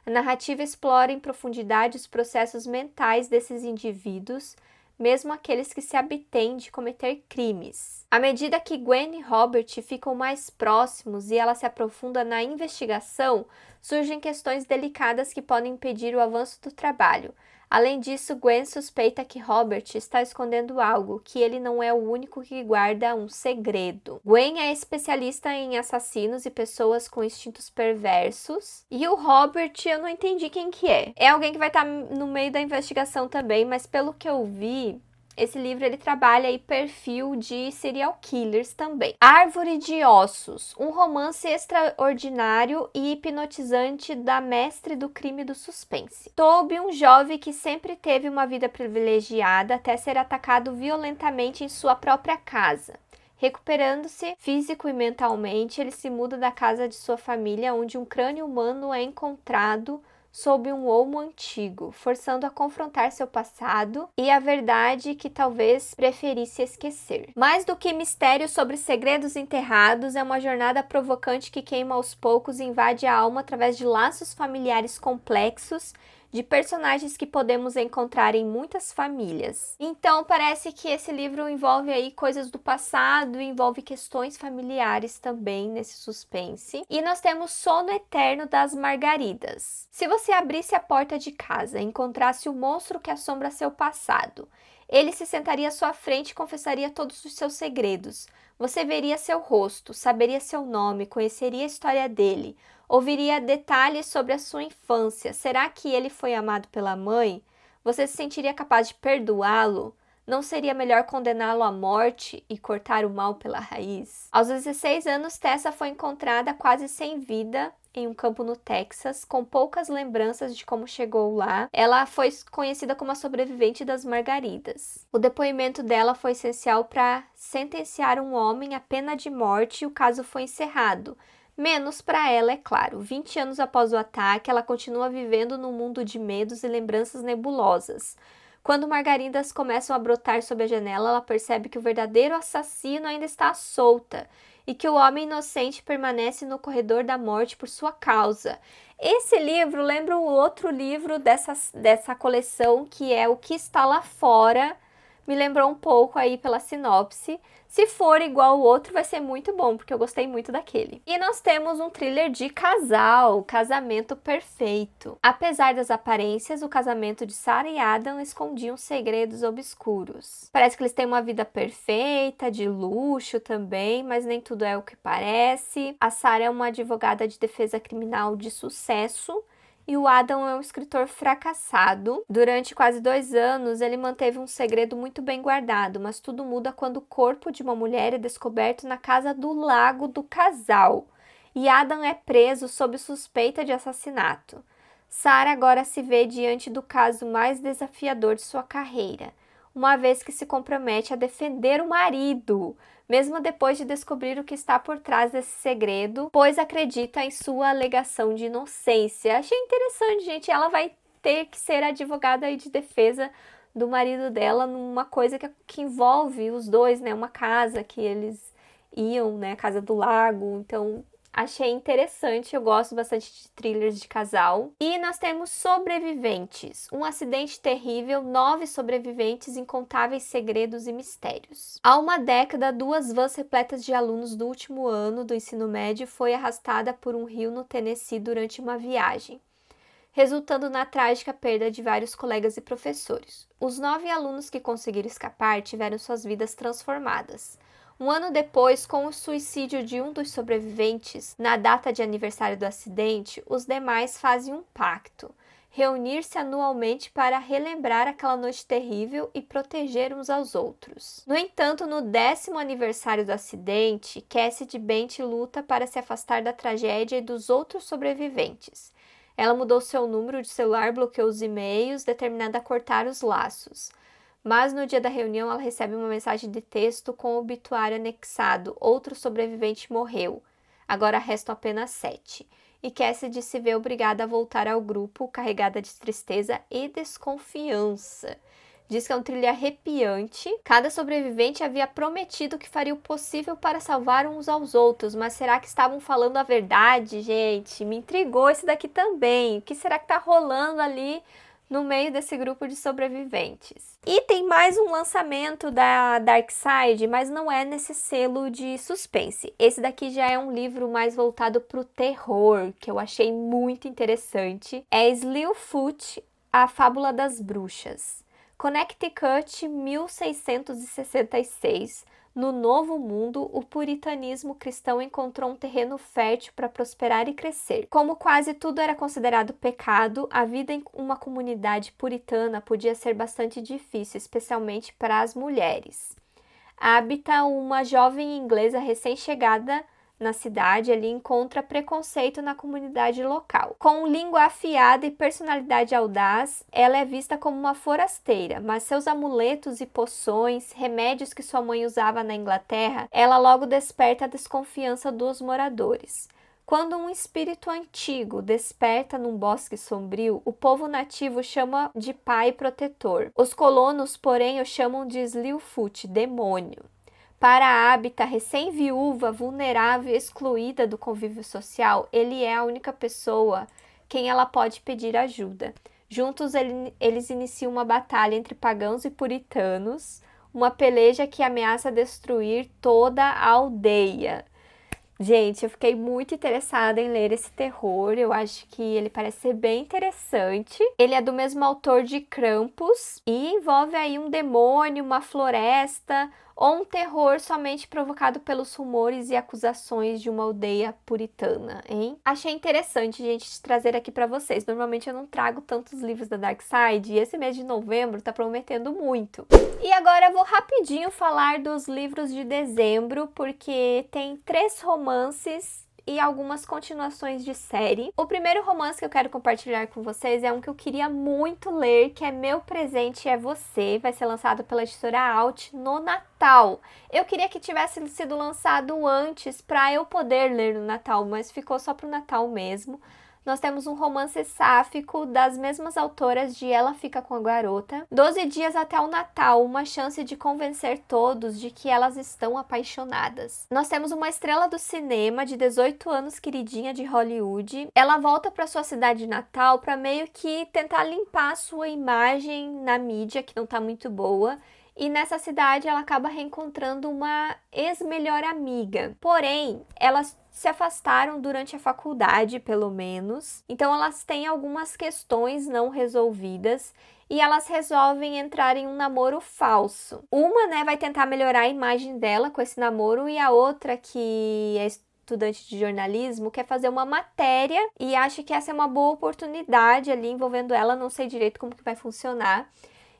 A narrativa explora em profundidade os processos mentais desses indivíduos, mesmo aqueles que se abstêm de cometer crimes. À medida que Gwen e Robert ficam mais próximos e ela se aprofunda na investigação, surgem questões delicadas que podem impedir o avanço do trabalho. Além disso, Gwen suspeita que Robert está escondendo algo, que ele não é o único que guarda um segredo. Gwen é especialista em assassinos e pessoas com instintos perversos. E o Robert, eu não entendi quem que é. É alguém que vai estar no meio da investigação também, mas pelo que eu vi, esse livro ele trabalha aí perfil de serial killers também. Árvore de Ossos, um romance extraordinário e hipnotizante da mestre do crime do suspense. Toby, um jovem que sempre teve uma vida privilegiada até ser atacado violentamente em sua própria casa. Recuperando-se físico e mentalmente, ele se muda da casa de sua família, onde um crânio humano é encontrado sob um olmo antigo, forçando a confrontar seu passado e a verdade que talvez preferisse esquecer. Mais do que mistério sobre segredos enterrados, é uma jornada provocante que queima aos poucos e invade a alma através de laços familiares complexos, de personagens que podemos encontrar em muitas famílias. Então, parece que esse livro envolve aí coisas do passado, envolve questões familiares também nesse suspense. E nós temos Sono Eterno das Margaridas. Se você abrisse a porta de casa e encontrasse o monstro que assombra seu passado, ele se sentaria à sua frente e confessaria todos os seus segredos. Você veria seu rosto, saberia seu nome, conheceria a história dele, ouviria detalhes sobre a sua infância. Será que ele foi amado pela mãe? Você se sentiria capaz de perdoá-lo? Não seria melhor condená-lo à morte e cortar o mal pela raiz? Aos 16 anos, Tessa foi encontrada quase sem vida em um campo no Texas, com poucas lembranças de como chegou lá. Ela foi conhecida como a sobrevivente das Margaridas. O depoimento dela foi essencial para sentenciar um homem à pena de morte e o caso foi encerrado. Menos para ela, é claro. 20 anos após o ataque, ela continua vivendo num mundo de medos e lembranças nebulosas. Quando margaridas começam a brotar sob a janela, ela percebe que o verdadeiro assassino ainda está solta e que o homem inocente permanece no corredor da morte por sua causa. Esse livro lembra o outro livro dessa coleção, que é O Que Está Lá Fora. Me lembrou um pouco aí pela sinopse. Se for igual ao outro, vai ser muito bom, porque eu gostei muito daquele. E nós temos um thriller de casal, Casamento Perfeito. Apesar das aparências, o casamento de Sarah e Adam escondiam segredos obscuros. Parece que eles têm uma vida perfeita, de luxo também, mas nem tudo é o que parece. A Sarah é uma advogada de defesa criminal de sucesso, e o Adam é um escritor fracassado. Durante quase 2 anos, ele manteve um segredo muito bem guardado, mas tudo muda quando o corpo de uma mulher é descoberto na casa do lago do casal, e Adam é preso sob suspeita de assassinato. Sarah agora se vê diante do caso mais desafiador de sua carreira, uma vez que se compromete a defender o marido, mesmo depois de descobrir o que está por trás desse segredo, pois acredita em sua alegação de inocência. Achei interessante, gente. Ela vai ter que ser advogada aí de defesa do marido dela numa coisa que envolve os dois, né? Uma casa que eles iam, né? Casa do lago. Então, achei interessante, eu gosto bastante de thrillers de casal. E nós temos Sobreviventes, um acidente terrível, 9 sobreviventes, incontáveis segredos e mistérios. Há uma década, 2 vans repletas de alunos do último ano do ensino médio foi arrastada por um rio no Tennessee durante uma viagem, resultando na trágica perda de vários colegas e professores. Os 9 alunos que conseguiram escapar tiveram suas vidas transformadas. Um ano depois, com o suicídio de um dos sobreviventes, na data de aniversário do acidente, os demais fazem um pacto: reunir-se anualmente para relembrar aquela noite terrível e proteger uns aos outros. No entanto, no 10º aniversário do acidente, Cassidy Bent luta para se afastar da tragédia e dos outros sobreviventes. Ela mudou seu número de celular, bloqueou os e-mails, determinada a cortar os laços. Mas no dia da reunião ela recebe uma mensagem de texto com o obituário anexado: outro sobrevivente morreu. Agora restam apenas 7. E Cassidy se vê obrigada a voltar ao grupo, carregada de tristeza e desconfiança. Diz que é um thriller arrepiante. Cada sobrevivente havia prometido que faria o possível para salvar uns aos outros, mas será que estavam falando a verdade, gente? Me intrigou esse daqui também. O que será que tá rolando ali no meio desse grupo de sobreviventes? E tem mais um lançamento da Dark Side, mas não é nesse selo de suspense. Esse daqui já é um livro mais voltado para o terror, que eu achei muito interessante. É Slewfoot, A Fábula das Bruxas. Connecticut, 1666. No Novo Mundo, o puritanismo cristão encontrou um terreno fértil para prosperar e crescer. Como quase tudo era considerado pecado, a vida em uma comunidade puritana podia ser bastante difícil, especialmente para as mulheres. Habita uma jovem inglesa recém-chegada na cidade, ele encontra preconceito na comunidade local. Com língua afiada e personalidade audaz, ela é vista como uma forasteira, mas seus amuletos e poções, remédios que sua mãe usava na Inglaterra, ela logo desperta a desconfiança dos moradores. Quando um espírito antigo desperta num bosque sombrio, o povo nativo chama de pai protetor. Os colonos, porém, o chamam de Slewfoot, demônio. Para a Abita, recém-viúva, vulnerável e excluída do convívio social, ele é a única pessoa quem ela pode pedir ajuda. Juntos eles iniciam uma batalha entre pagãos e puritanos, uma peleja que ameaça destruir toda a aldeia. Gente, eu fiquei muito interessada em ler esse terror, eu acho que ele parece ser bem interessante. Ele é do mesmo autor de Krampus e envolve aí um demônio, uma floresta ou um terror somente provocado pelos rumores e acusações de uma aldeia puritana, hein? Achei interessante, gente, trazer aqui pra vocês. Normalmente eu não trago tantos livros da Dark Side e esse mês de novembro tá prometendo muito. E agora eu vou rapidinho falar dos livros de dezembro, porque tem 3 romances e algumas continuações de série. O primeiro romance que eu quero compartilhar com vocês é um que eu queria muito ler, que é Meu Presente é Você. Vai ser lançado pela editora Alt no Natal. Eu queria que tivesse sido lançado antes para eu poder ler no Natal, mas ficou só pro Natal mesmo. Nós temos um romance sáfico das mesmas autoras de Ela Fica com a Garota. 12 dias até o Natal, uma chance de convencer todos de que elas estão apaixonadas. Nós temos uma estrela do cinema de 18 anos, queridinha de Hollywood. Ela volta para sua cidade natal para meio que tentar limpar a sua imagem na mídia, que não tá muito boa. E nessa cidade ela acaba reencontrando uma ex-melhor amiga. Porém, elas se afastaram durante a faculdade, pelo menos. Então elas têm algumas questões não resolvidas e elas resolvem entrar em um namoro falso. Uma, né, vai tentar melhorar a imagem dela com esse namoro e a outra, que é estudante de jornalismo, quer fazer uma matéria e acha que essa é uma boa oportunidade ali envolvendo ela, não sei direito como que vai funcionar.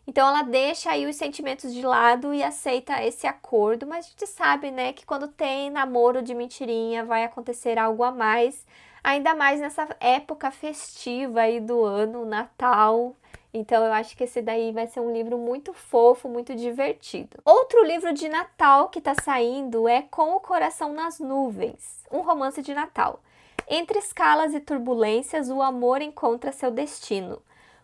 Então ela deixa aí os sentimentos de lado e aceita esse acordo, mas a gente sabe, né, que quando tem namoro de mentirinha vai acontecer algo a mais, ainda mais nessa época festiva aí do ano, Natal. Então eu acho que esse daí vai ser um livro muito fofo, muito divertido. Outro livro de Natal que tá saindo é Com o Coração nas Nuvens, um romance de Natal. Entre escalas e turbulências, o amor encontra seu destino.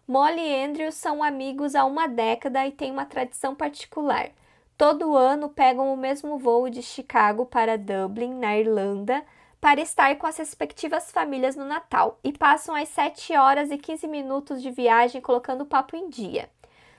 Molly e Andrew são amigos há uma década e têm uma tradição particular. Todo ano pegam o mesmo voo de Chicago para Dublin, na Irlanda, para estar com as respectivas famílias no Natal e passam as 7 horas e 15 minutos de viagem colocando o papo em dia.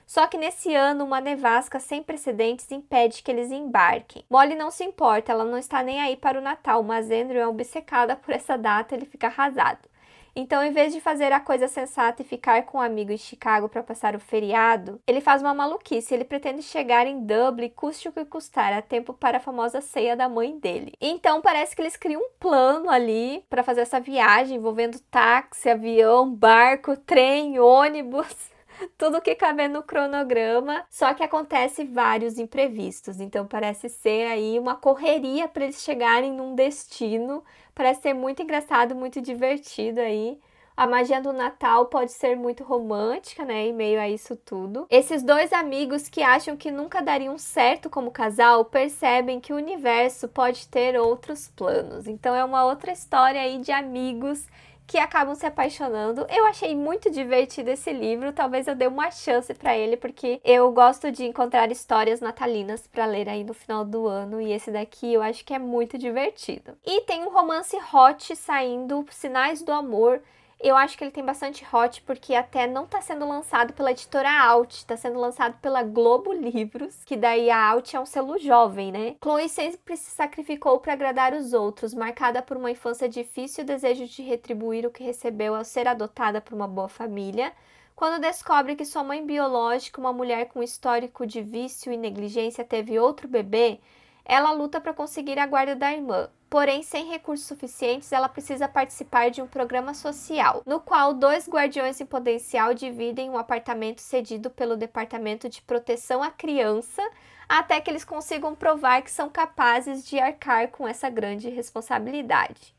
Só que nesse ano, uma nevasca sem precedentes impede que eles embarquem. Molly não se importa, ela não está nem aí para o Natal, mas Andrew é obcecada por essa data e ele fica arrasado. Então, em vez de fazer a coisa sensata e ficar com um amigo em Chicago para passar o feriado, ele faz uma maluquice. Ele pretende chegar em Dublin, custe o que custar, a tempo para a famosa ceia da mãe dele. Então, parece que eles criam um plano ali para fazer essa viagem, envolvendo táxi, avião, barco, trem, ônibus, tudo que caber no cronograma, só que acontece vários imprevistos, então parece ser aí uma correria para eles chegarem num destino, parece ser muito engraçado, muito divertido aí. A magia do Natal pode ser muito romântica, né, em meio a isso tudo. Esses dois amigos que acham que nunca dariam certo como casal, percebem que o universo pode ter outros planos. Então é uma outra história aí de amigos que acabam se apaixonando. Eu achei muito divertido esse livro, talvez eu dê uma chance para ele, porque eu gosto de encontrar histórias natalinas para ler aí no final do ano, e esse daqui eu acho que é muito divertido. E tem um romance hot saindo, Sinais do Amor. Eu acho que ele tem bastante hot, porque até não tá sendo lançado pela editora Alt, tá sendo lançado pela Globo Livros, que daí a Alt é um selo jovem, né? Chloe sempre se sacrificou para agradar os outros, marcada por uma infância difícil e o desejo de retribuir o que recebeu ao ser adotada por uma boa família. Quando descobre que sua mãe biológica, uma mulher com histórico de vício e negligência, teve outro bebê, ela luta para conseguir a guarda da irmã. Porém, sem recursos suficientes, ela precisa participar de um programa social, no qual 2 guardiões em potencial dividem um apartamento cedido pelo Departamento de Proteção à Criança, até que eles consigam provar que são capazes de arcar com essa grande responsabilidade.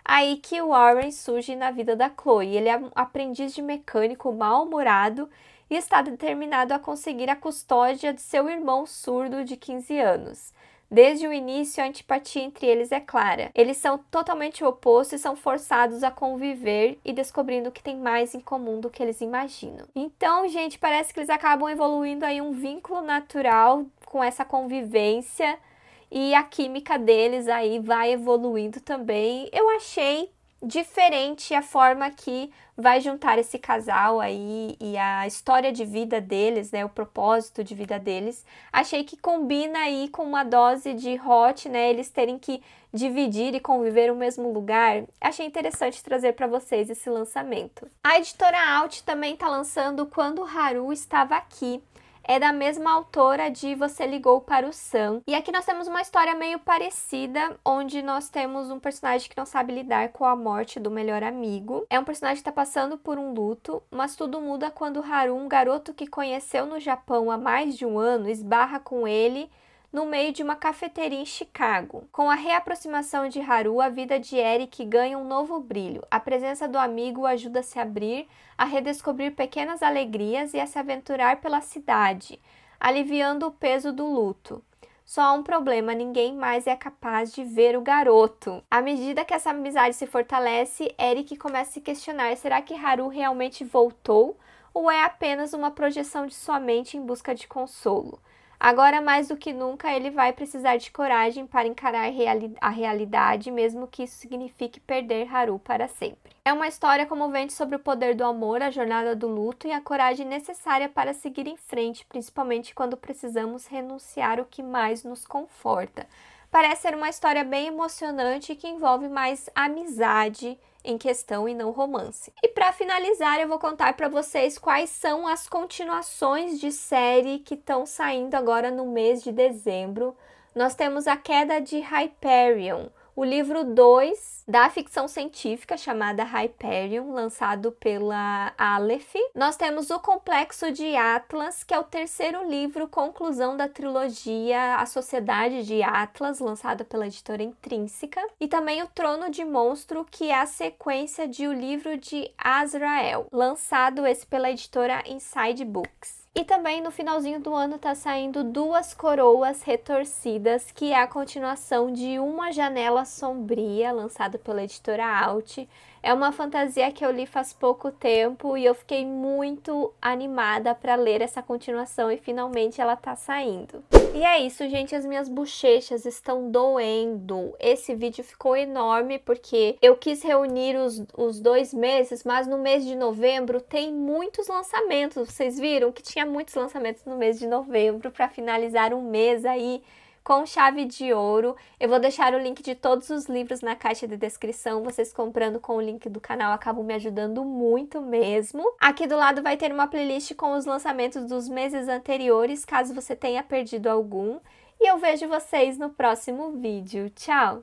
Aí que o Warren surge na vida da Chloe. Ele é um aprendiz de mecânico mal-humorado e está determinado a conseguir a custódia de seu irmão surdo de 15 anos. Desde o início, a antipatia entre eles é clara. Eles são totalmente opostos e são forçados a conviver e descobrindo que tem mais em comum do que eles imaginam. Então, gente, parece que eles acabam evoluindo aí um vínculo natural com essa convivência e a química deles aí vai evoluindo também. Eu achei diferente a forma que vai juntar esse casal aí e a história de vida deles, né, o propósito de vida deles. Achei que combina aí com uma dose de Hot, né, eles terem que dividir e conviver no mesmo lugar. Achei interessante trazer para vocês esse lançamento. A editora Alt também está lançando Quando Haru Estava Aqui. É da mesma autora de Você Ligou para o Sam. E aqui nós temos uma história meio parecida, onde nós temos um personagem que não sabe lidar com a morte do melhor amigo. É um personagem que está passando por um luto, mas tudo muda quando Haru, um garoto que conheceu no Japão há mais de um ano, esbarra com ele no meio de uma cafeteria em Chicago. Com a reaproximação de Haru, a vida de Eric ganha um novo brilho. A presença do amigo o ajuda a se abrir, a redescobrir pequenas alegrias e a se aventurar pela cidade, aliviando o peso do luto. Só há um problema, ninguém mais é capaz de ver o garoto. À medida que essa amizade se fortalece, Eric começa a se questionar, será que Haru realmente voltou ou é apenas uma projeção de sua mente em busca de consolo? Agora, mais do que nunca, ele vai precisar de coragem para encarar a realidade, mesmo que isso signifique perder Haru para sempre. É uma história comovente sobre o poder do amor, a jornada do luto e a coragem necessária para seguir em frente, principalmente quando precisamos renunciar ao que mais nos conforta. Parece ser uma história bem emocionante que envolve mais amizade em questão e não romance. E para finalizar, eu vou contar para vocês quais são as continuações de série que estão saindo agora no mês de dezembro. Nós temos A Queda de Hyperion, o livro 2 da ficção científica chamada Hyperion, lançado pela Aleph. Nós temos O Complexo de Atlas, que é o terceiro livro, conclusão da trilogia A Sociedade de Atlas, lançada pela editora Intrínseca. E também O Trono de Monstro, que é a sequência de O Livro de Azrael, lançado esse pela editora Inside Books. E também no finalzinho do ano tá saindo Duas Coroas Retorcidas, que é a continuação de Uma Janela Sombria, lançado pela editora Alt. É uma fantasia que eu li faz pouco tempo e eu fiquei muito animada para ler essa continuação e finalmente ela tá saindo. E é isso, gente, as minhas bochechas estão doendo. Esse vídeo ficou enorme porque eu quis reunir os 2 meses, mas no mês de novembro tem muitos lançamentos. Vocês viram que tinha muitos lançamentos no mês de novembro para finalizar um mês aí com chave de ouro. Eu vou deixar o link de todos os livros na caixa de descrição. Vocês comprando com o link do canal acabam me ajudando muito mesmo. Aqui do lado vai ter uma playlist com os lançamentos dos meses anteriores, caso você tenha perdido algum. E eu vejo vocês no próximo vídeo. Tchau!